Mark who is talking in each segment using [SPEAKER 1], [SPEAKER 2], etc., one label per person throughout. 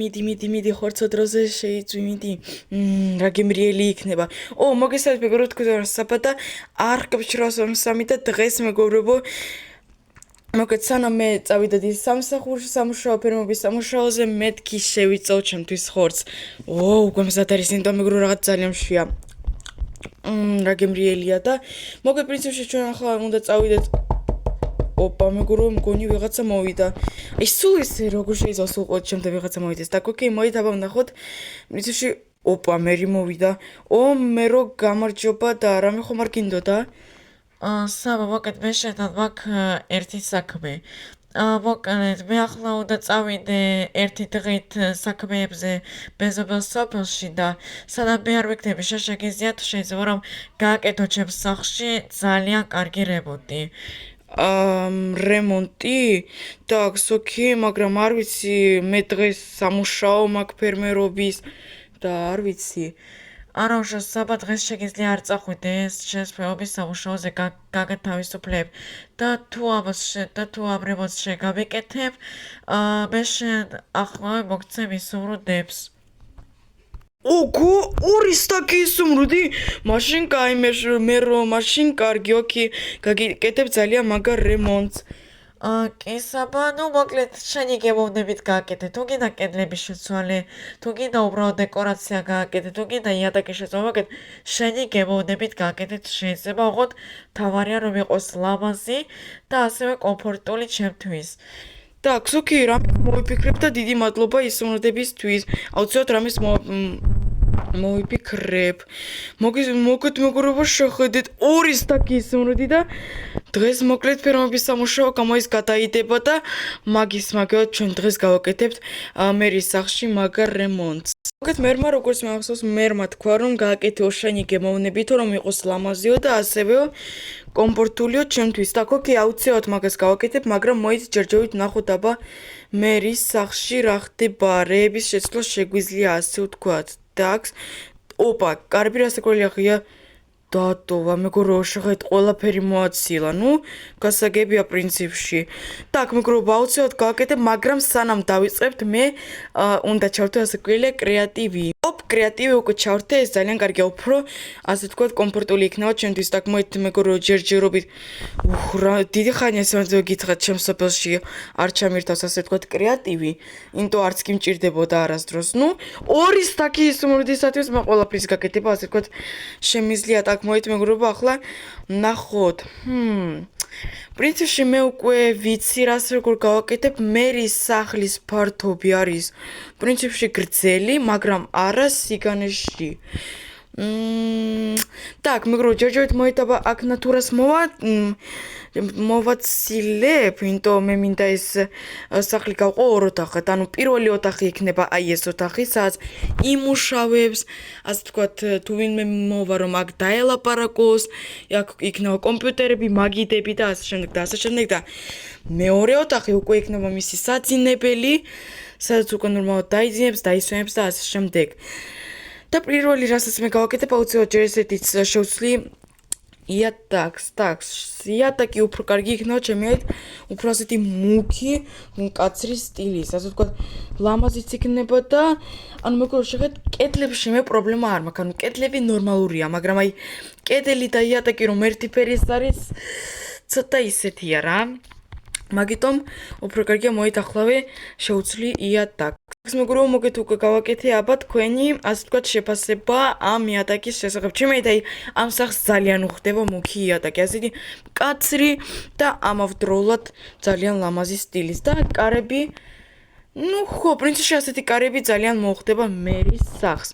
[SPEAKER 1] მიდი ხორცო დროზე შეიწვი მიდი რა გემრიელი იქნება მოგესალმებით მეგობრებო თქვენ ვარ საბადა არ გაბჭირავს რომ სამი და დღეს მეგობრებო მოგეთ სანამ მე წავიდოდი სამსახურში სამუშაო ფერმების სამუშაოზე მეთქი შევიწოვ ჩემთვის ხორცს უკვე მზად არის იმიტომ მეგობრებო რაღაც ძალიან მშვია რა გემრიელია და მოგეთ პრინციპში ჩვენ ახლა უნდა წავიდეთ მეგობრებო მგონი ვიღაცა მოვიდა აი სულ ისე როგორ შეიძლება სულ ყოველ შემთხვევაში ვიღაცა მოვიდეს და ოკეი მოიდება ვნახოთ პრინციპში მერი მოვიდა მე რო გამარჯობა და რამე ხომ არ გინდოდა
[SPEAKER 2] საბა მოკეთ მე შენთან მაქვს ერთი საქმე მოკლედ მე ახლა უნდა წავიდე ერთი დღით საქმეებზე მეზობელ სოფელში და სადაც მე არ ვიქნები შეშეგიძლია თუ შეიძლება რომ გააკეთო ჩემს სახლში ძალიან კარგი რემონტი
[SPEAKER 1] რემონტი? εντάξει, ოკეი, მაგრამ არ ვიცი, მე დღეს სამუშაო მაქვს ფერმერობის და არ ვიცი.
[SPEAKER 2] არა უშავს საბა დღეს შეგიძლია არ წახვიდეს შენს ფერმერობის სამუშაოზე გაგათავისუფლებ და თუ ამ რემონტს შეგავიკეთებ მე შენ ახლავე მოგცემ ისუმრუდებს
[SPEAKER 1] ოგო, ორი სტაკი ისუმრუდი? მაშინ კაი, მე რომ მაშინ კარგი, ოკეი, გაგიკეთებ ძალიან მაგარ რემონტს.
[SPEAKER 2] კი საბა, ნუ მოკლედ შენი გემოვნებით გააკეთე, თუ გინდა კედლების შეცვალე, თუ გინდა უბრალოდ დეკორაცია გააკეთე, თუ გინდა იატაკის შეცვალა, მოკლედ შენი გემოვნებით გააკეთეთ შეიძლება, ოღონდ მთავარია რომ იყოს ლამაზი და ასევე კომფორტული ჩემთვის.
[SPEAKER 1] εντάξει, ოკეი, რამე მოვიფიქრებ და დიდი მადლობა ისუმრუდებისთვის. აუცილებლად რამეს მოვიფიქრებ. მოგეთ მეგობრებო, შეხედეთ ორი სტაკი ისუმრუდი და დღეს მოკლედ ფერმების სამუშაო გამოის გადაიდება და მაგისმაგებად ჩვენ დღეს გავაკეთებთ მერის სახლში მაგარ რემონტს. მოგეთ მერმა როგორც მახსოვს მერმა თქვა რომ გააკეთეო შენი გემოვნებითო რომ იყოს ლამაზიო და ასევეო კომფორტულიო ჩემთვის და ოკეი აუცილებლად მაგას გავაკეთებ მაგრამ მოიც ჯერჯერობით ვნახოთ აბა მერის სახლში რა ხდება რეების შეცვლა შეგვიძლია ასე ვთქვათ εντάξει კარები რასაკვირველია ღია დატოვა მეგობრებო შეხედეთ ყველაფერი მოაცილა ნუ გასაგებია პრინციპში так მეგობრებო აუცილებლად გავაკეთებ მაგრამ სანამ დავიწყებთ მე უნდა ჩავთო ასე ქვია კრეატივი კრეატივი უკვე ჩავთე ეს ძალიან კარგია უფრო ასე ვთქვათ კომფორტული იქნება ჩემთვის так მოით მეგობრებო ჯერჯერობით დიდი ხანია სანამ გითხრათ ჩემს სოფელში არ ჩამირთავს ასე ვთქვათ კრეატივი იმიტომ არც კი მჭირდებოდა არასდროს ნუ ორი სტაკი ისუმრუდისათვის მე ყველაფრის გაკეთება ასე ვთქვათ შემიძლია так მოით მეგობრებო ახლა ნახოთ პრინციპში მე უკვე ვიცი რას როგორ გავაკეთებ მერის სახლის ფართობი არის პრინციპში გრძელი მაგრამ არა სიგანეში так მეგობრებო ჯერჯერობით მოიტავა აქ ნატურას მოვაცილებ იმიტომ მე მინდა ეს სახლი გავყო ორ ოთახად ანუ პირველი ოთახი იქნება აი ეს ოთახი სადაც იმუშავებს ასე ვთქვათ თუ ვინმე მოვა რომ აქ დაელაპარაკოს აქ იქნება კომპიუტერები მაგიდები და ასე შემდეგ და მეორე ოთახი უკვე იქნება მისი საძინებელი სადაც უკვე ნორმალურად დაიძინებს დაისვენებს და ასე შემდეგ და პირველი რასაც მე გავაკეთებ აუცილებლად ჯერ ესეთიც შევცვლი იატაკი უფრო კარგი იქნება ჩემი აზრით უფრო ასეთი მუქი მკაცრი სტილის ასე ვთქვათ ლამაზიც იქნება და ანუ მეგობრებო შეხედეთ კედლებში მე პრობლემა არ მაქვს ანუ კედლები ნორმალურია მაგრამ აი კედელი და იატაკი რომ ერთი ფერის არის ცოტა ისეთია რა მაგიტომ უფრო კარგია მოითახლავე შევცვლი იატაკს მეგობრებო მოგეთ უკვე გავაკეთე აბა თქვენი ასე ვთქვათ შეფასება ამ იატაკის შესახებ ჩემი აი ამ სახლს ძალიან უხდება მუქი იატაკი ასეთი მკაცრი და ამავდროულად ძალიან ლამაზი სტილის და კარები ნუ ხო პრინციპში ასეთი კარები ძალიან მოუხდება მერის სახლს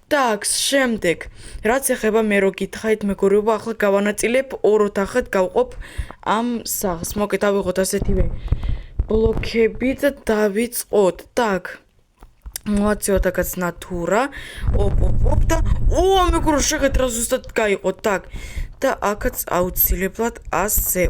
[SPEAKER 1] так შემდეგ რაც ეხება მე რო გითხარით მეგობრებო ახლა გავანაწილებ ორ ოთახად გავყოფ ამ სახლს მოგეთ ავიღოთ ასეთივე ბლოკები და დავიწყოთ так მოაციოთ აქაც ნატურა და მეგობრებო შეხედეთ რა ზუსტად გაიყო так და აქაც აუცილებლად ასე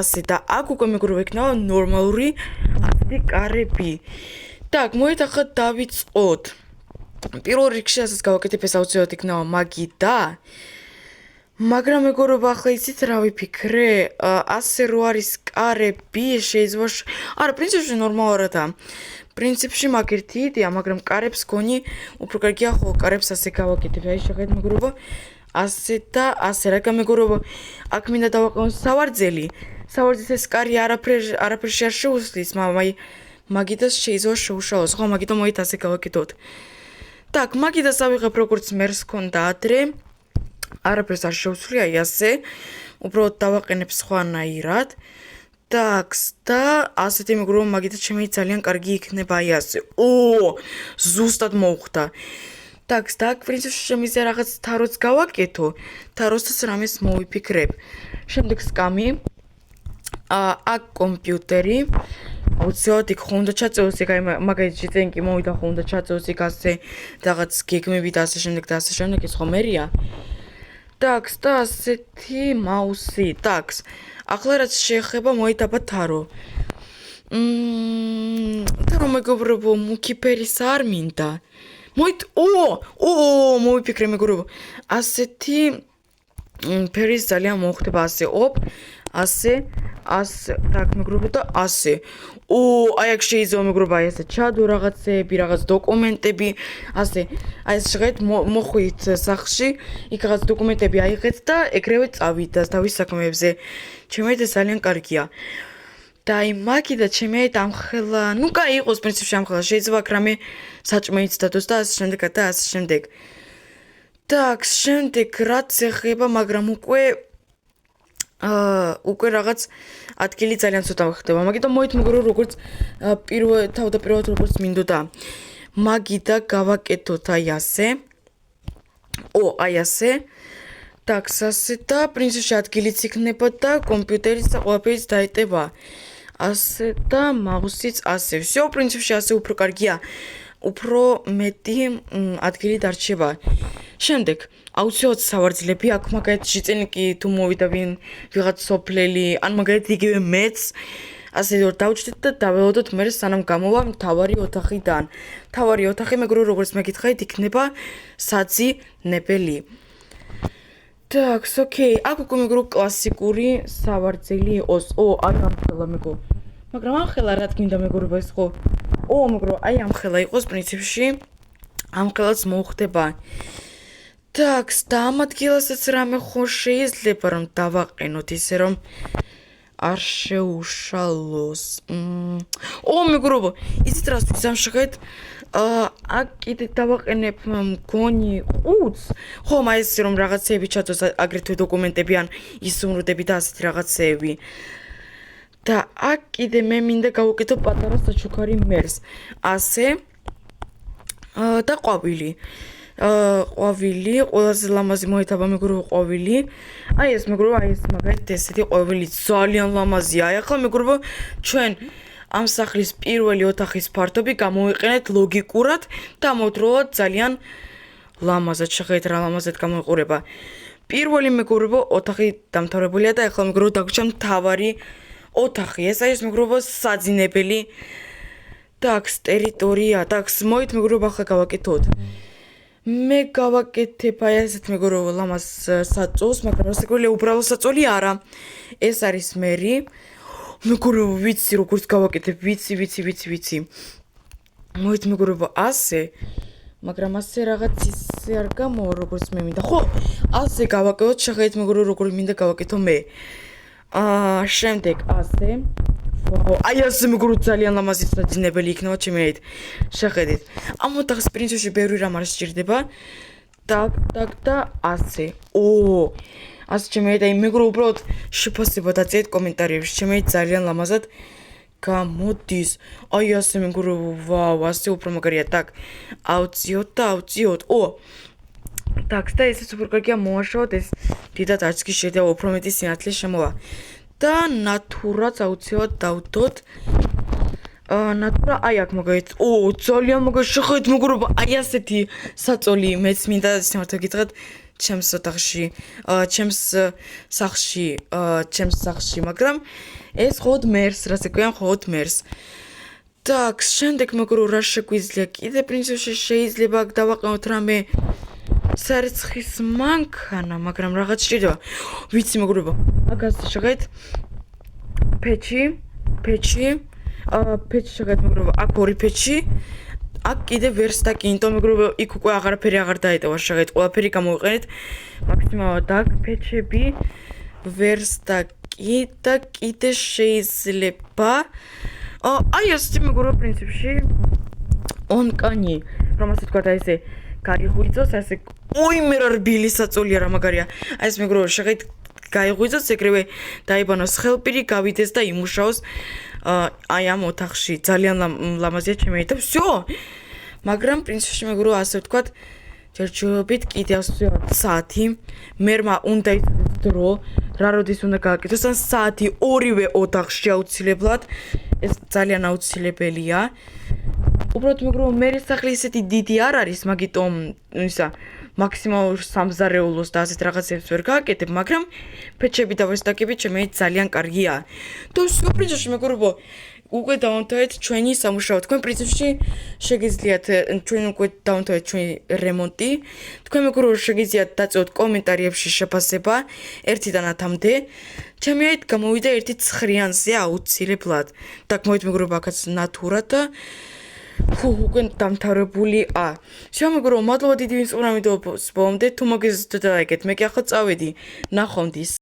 [SPEAKER 1] ასე და აქ უკვე მეგობრებო იქნება ნორმალური ასეთი კარები так მოით ახლა დავიწყოთ პირველ რიგში ასაც გავაკეთებ ეს აუცილებლად იქნება მაგრამ მეგობრებო, ახლა იცით რა ვიფიქრე? ასე რო არის კარები, შეიძლება არა, პრინციპში ნორმალურადაა. პრინციპში მაგ ერთი იდეა, მაგრამ კარებს გონი უფრო კარგია ხო, კარებს ასე გავაკეთებ. აი შეხედეთ მეგობრებო, ასე და ასე, რადგან მეგობრებო, აქ მინდა დავაყენო სავარძელი. სავარძლის ეს კარი არაფერში არ შეუსლის, მაგრამ მაგიტას შეიძლება შეუშალოს, ხო, მაგიტომ მოით ასე გავაკეთოთ. Так, მაგიტას ავიღებ როგორც მერს ქონდა ადრე. არაფერს არ შეუსვლია ასე. უბრალოდ დავაყენებ სხვანაირად. ტაქს და ასეთი მეგობრებო, მაგიტაც შემეი ძალიან კარგი იქნება აი ასე. ზუსტად მოუხდა. ტაქს და აქ პრინციპში შემიძლია რაღაც თაროც გავაკეთო. თაროსთან რამეს მოვიფიქრებ. შემდეგ სკამი. აქ კომპიუტერი. აუცილებლად იქ ხო უნდა ჩაწევოს, იქ აი მაგალითად წინ კი მოვიდა ხო უნდა ჩაწევოს იქ ასე რაღაც გეგმები და ასე შემდეგ და ასე შემდეგ, ეს ხომ მერია. ტაქს და ასეთი მაუსი. ტაქს. ახლა რაც შეეხება მოიტაბა თარო. თარო მეგობრებო, მუქი ფერის არ მინდა. მოვიფიქრე მეგობრებო. ასეთი ფერის ძალიან მოხდება ასე. ასე так მეგობრებო და ასე. აი აქ შეიძლება მეგობრებო აი ასე ჩადო რაღაცეები, რაღაც დოკუმენტები, ასე. აი ეს შეხედეთ მოხვით სახლში, იქ რაღაც დოკუმენტები აიღეთ და ეგრევე წავით და თავის საქმეებზე. ჩემი ეს ძალიან კარგია. და აი მაგიდა ჩემი ამხელა, ნუ კაი იყოს პრინციპში ამხელა, შეიძლება აქ რამე საჭმეიც დადოს და ასე შემდეგ და ასე შემდეგ. так, შემდეგ რაც ეხება, მაგრამ უკვე რაღაც ადგილი ძალიან ცოტა ხდება. მაგიტომ მოით მეგობრებო, როგორც თავდაპირველად როგორც მინდოდა. მაგიდა გავაკეთოთ აი ასე. აი ასე. так, ასე და პრინციპში ადგილიც იქნება და კომპიუტერიც და ყველაფერიც დაეტება. ასე და მაუსიც ასე. всё, პრინციპში ასე უფრო კარგია. უფრო მეტი ადგილი დარჩება. შემდეგ აუცილებლად სავარძლები აქ მაგალითად წინ კი თუ მოვიდა ვიღაც სოფლელი, ან მაგალითად იგივე მეც ასე რომ დავჭდით და დაველოდოთ მე სანამ გამოვა მთავარი ოთახიდან. მთავარი ოთახი მეგრო როგორც მეკითხეთ იქნება საძინებელი. так, окей, აქ უკვე მეგრო კლასიკური სავარძელი იყოს. აი ამხელა მეგო. მაგრამ ამხელა რა თქმა უნდა მეგობრებო ეს ხო? მეგრო, აი ამხელა იყოს პრინციპში. ამხელაც მოხდება. так, და ამ ადგილასაც რამე ხო შეიძლება რომ დავაყენოთ ისე რომ არ შეუშალოს. მეგრობო, იცით რას ვისამშღეთ? აქ კიდე დავაყენებ მგონი ყუთს. ხო, მაინც რომ რაღაცეები ჩაწოს, აგრეთვე დოკუმენტები ან ისუმრუდები და ასეთი რაღაცეები. და აქ კიდე მე მინდა გავუკეთო პატარა საჩუქარი მერს. ასე და ყვავილი. ყვავილი, ყველაზე ლამაზი მოეთაბა მეგრობო ყვავილი. აი ეს მეგრობო, აი ეს მაგალითად ესეთი ყვავილი ძალიან ლამაზია. აი ახლა მეგრობო, ჩვენ ამ სახლის პირველი ოთახის ფართობი გამოვიყენეთ ლოგიკურად და ამავდროულად ძალიან ლამაზად. შეხედეთ რა ლამაზად გამოიყურება. პირველი მეგრობო ოთახი დამთავრებულია და ახლა მეგრობო დაგვრჩა მთავარი ოთახი. ეს არის მეგრობო საძინებელი. ტაქს ტერიტორია, ტაქს მოით მეგრობო ახლა გავაკეთოთ. მე გავაკეთებ აი ასეთ მეგრობო ლამაზ საწოლს, მაგრამ რასაკვირველია უბრალო საწოლი არა. ეს არის მერი. მეგრობო ვიცი როგორც გავაკეთებ, ვიცი. მოით მეგრობო ასე. მაგრამ ასე რაღაც ისე არ გამოვა როგორც მე მინდა. ხო, ასე გავაკეთოთ, შეხედეთ მეგრობო როგორ მინდა გავაკეთო მე. შემდეგ ასე. აი ასე მეგრობო ძალიან ლამაზი საძინებელი იქნება ჩემით. შეხედეთ. ამ ოთახის პრინციპში ბევრი რამ არ სჭირდება. так და ასე. ასე ჩემით აი მეგრობო უბრალოდ შეფასება დაწერეთ კომენტარებში. ჩემით ძალიან ლამაზად გამოდის. აი ასე მეგრობო, ვაუ, ასე უფრო მაგარია. так, ავწიოთ და ავწიოთ. так, და ესეც უფრო კარგია მოაშოვოთ, ეს დიდად არც კი შეიძლება უფრო მეტი სინათლე შემოვა. და ნატურაც აუცილებლად დავდოთ. ნატურა აი აქ მაგალითად. ძალიან მაგარი შეხედეთ მეგრობო, აი ასეთი საწოლი მეც მინდა სიმართლე გითხრათ ჩემს ოთახში, ჩემს სახლში, მაგრამ ეს ხოდ მერს, რა შეგვია ხოდ მერს. так, შემდეგ მეგრობო რა შეგვიძლია? კიდე პრინციპში შეიძლება აქ დავაყენოთ რამე ცერცხის მანქანა, მაგრამ რაღაც სჭირდება. ვიცი მეგობრებო, მაგას შეგეთ ფეჩი, შეგეთ მეგობრებო, აქ ორი ფეჩი. აქ კიდე ვერსტაკინტო მეგობრებო, იქ უკვე აღარაფერი აღარ დაეტოვა, შეგეთ ყველაფერი გამოვიყენეთ. მაქსიმალურად აქ ფეჩები, ვერსტაკი და კიდე შეიძლება აი ასეთი მეგობრებო პრინციპში ონკანი, რომელსაც თქვა და ესე გაიღვიძოს, ასე მე რა რბილი საწოლია რა მაგარია. აი ეს მეგობრებო შეგეთ გაიღვიძოს, ეგრევე დაიბანოს ხელპირი, გავიდეს და იმუშაოს აი ამ ოთახში. ძალიან ლამაზია ჩემი და всё. მაგრამ პრინციპში მეგობრებო ასე ვთქვათ, ჯერჯერობით კიდე საათი, მერმა უნდა იცოდეს დრო, რა როდის უნდა გააკეთოს, ან საათი ორივე ოთახში აუცილებლად. ეს ძალიან აუცილებელია. უბრალოდ მეგობრებო, მე სახლი ისეთი დიდი არ არის, მაგიტომ ისა მაქსიმალურ სამზარეულოს და ასეთ რაღაცებს ვერ გააკეთებ, მაგრამ ფეჩები და ვერსტაკები ჩემი ძალიან კარგია. და всё პრინციპში მეგობრებო, უკვე დავამთავრეთ ჩვენი სამუშაო. თქვენ პრინციპში შეგიძლიათ ჩვენ უკვე დავამთავრეთ ჩვენი რემონტი. თქვენ მეგობრებო შეგიძლიათ დაწევთ კომენტარებში შეფასება 1-დან 10-მდე. ჩემი ait გამოვიდა 1-9-ზე აუცილებლად. და მოვით მეგობრებო აქაც ნატურა და უკვე დამთავრებულია. всё მეგობრებო, მადლობა დიდი ვინც უყურა ვიდეოს ბოლომდე. თუ მოგეზრდეთ ლაიქეთ, მე კი ახლა წავედი. ნახვამდის.